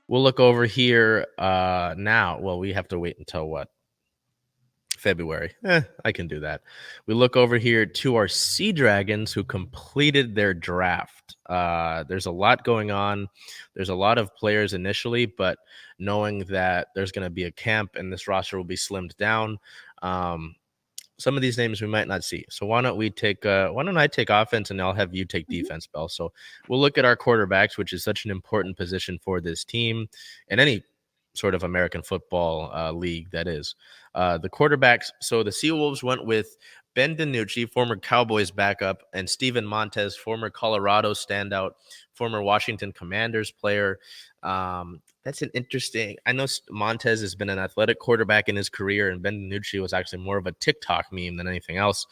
We'll look over here now. Well, we have to wait until what? February. I can do that. We look over here to our SeaDragons who completed their draft. There's a lot going on. There's a lot of players initially, but knowing that there's going to be a camp and this roster will be slimmed down, some of these names we might not see. So why don't I take offense and I'll have you take defense, Bel. So we'll look at our quarterbacks, which is such an important position for this team and any sort of American football league that is. The quarterbacks, so the Seawolves went with Ben DiNucci, former Cowboys backup, and Steven Montez, former Colorado standout, former Washington Commanders player. That's an interesting. I know Montez has been an athletic quarterback in his career, and Ben DiNucci was actually more of a TikTok meme than anything else.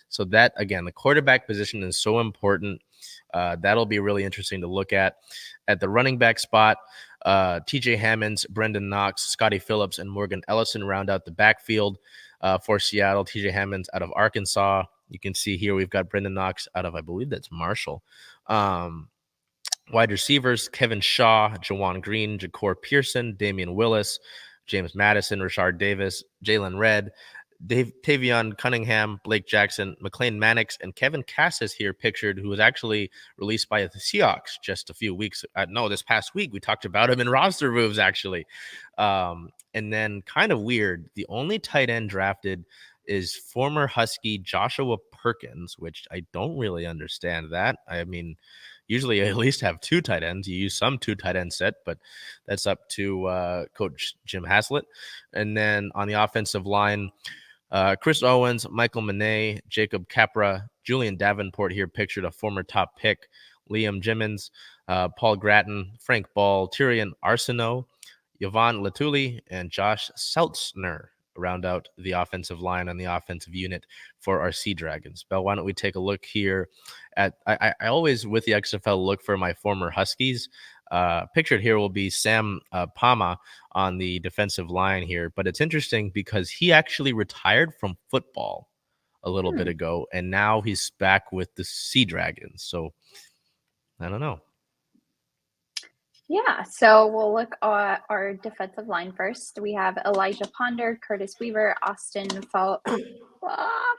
So that, again, the quarterback position is so important. That'll be really interesting to look at. At the running back spot, TJ Hammonds, Brendan Knox, Scotty Phillips, and Morgan Ellison round out the backfield for Seattle. TJ Hammonds out of Arkansas. You can see here we've got Brendan Knox out of, I believe that's Marshall. Wide receivers, Kevin Shaw, Jawan Green, Ja'Cour Pearson, Damian Willis, James Madison, Rashard Davis, Jalen Redd, Tavion Cunningham, Blake Jackson, McLean Mannix, and Kevin Cassis here pictured, who was actually released by the Seahawks just a few weeks. This past week. We talked about him in roster moves, actually. And then kind of weird, the only tight end drafted is former Husky Joshua Perkins, which I don't really understand that. I mean, usually you at least have two tight ends. You use some two tight end set, but that's up to Coach Jim Haslett. And then on the offensive line, Chris Owens, Michael Manet, Jacob Capra, Julian Davenport here pictured, a former top pick, Liam Jimmins, Paul Gratton, Frank Ball, Tyrion Arsenault, Yvonne Latuli, and Josh Seltzner round out the offensive line and the offensive unit for our SeaDragons. Bel, why don't we take a look here at, I always, with the XFL, look for my former Huskies. Pictured here will be Sam Pama on the defensive line here, but it's interesting because he actually retired from football a little bit ago, and now he's back with the SeaDragons. So I don't know. Yeah, so we'll look at our defensive line first. We have Elijah Ponder, Curtis Weaver, Austin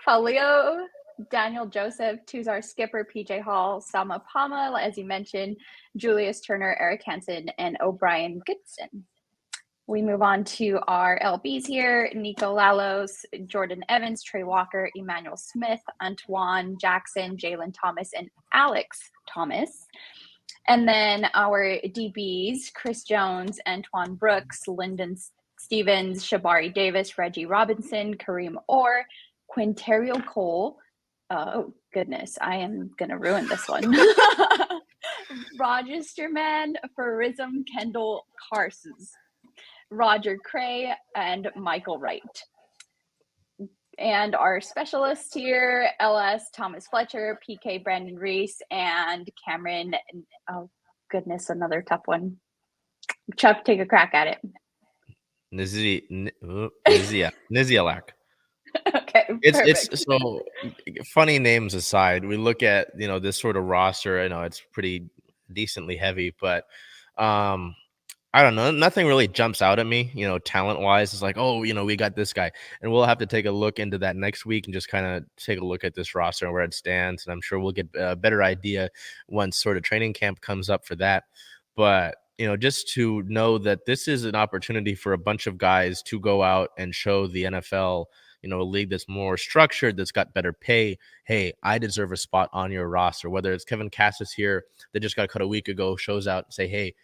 Falio, Daniel Joseph, Tuzar Skipper, PJ Hall, Salma Pama, as you mentioned, Julius Turner, Eric Hansen, and O'Brien Goodson. We move on to our LBs here: Nico Lalos, Jordan Evans, Trey Walker, Emmanuel Smith, Antoine Jackson, Jalen Thomas, and Alex Thomas. And then our DBs: Chris Jones, Antoine Brooks, Lyndon Stevens, Shabari Davis, Reggie Robinson, Kareem Orr, Quinterio Cole. Oh, goodness, I am going to ruin this one. Rogersterman, Farism Kendall Carses, Roger Cray, and Michael Wright. And our specialists here: LS Thomas Fletcher, PK Brandon Reese, and Cameron. Oh, goodness, another tough one. Chuck, take a crack at it. Nizialak. Okay, it's so funny names aside. We look at this sort of roster. I know it's pretty decently heavy, but I don't know. Nothing really jumps out at me, talent-wise. It's like, we got this guy. And we'll have to take a look into that next week and just kind of take a look at this roster and where it stands. And I'm sure we'll get a better idea once sort of training camp comes up for that. But, just to know that this is an opportunity for a bunch of guys to go out and show the NFL, a league that's more structured, that's got better pay. Hey, I deserve a spot on your roster. Whether it's Kevin Cassis here that just got cut a week ago, shows out and say, hey,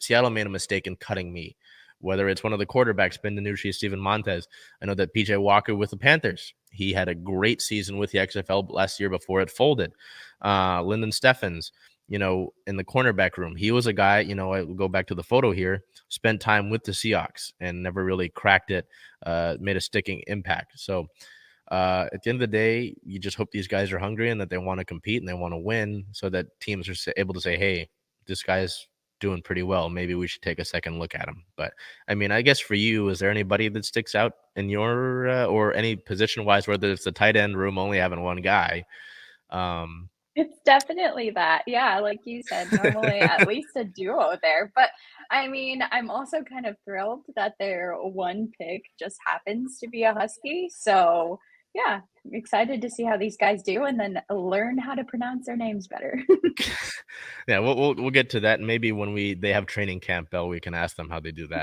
Seattle made a mistake in cutting me. Whether it's one of the quarterbacks, Ben DiNucci, Steven Montez. I know that PJ Walker with the Panthers, he had a great season with the XFL last year before it folded. Lyndon Steffens, in the cornerback room. He was a guy, I go back to the photo here, spent time with the Seahawks and never really cracked it, made a sticking impact. So at the end of the day, you just hope these guys are hungry and that they want to compete and they want to win, so that teams are able to say, hey, this guy's doing pretty well. Maybe we should take a second look at him. But I mean, I guess for you, is there anybody that sticks out in your or any position wise, whether it's the tight end room only having one guy? Um, It's definitely that. Yeah, like you said, normally at least a duo there. But I mean, I'm also kind of thrilled that their one pick just happens to be a Husky. So yeah, excited to see how these guys do and then learn how to pronounce their names better. yeah, we'll get to that. And maybe when they have training camp, Bell, we can ask them how they do that.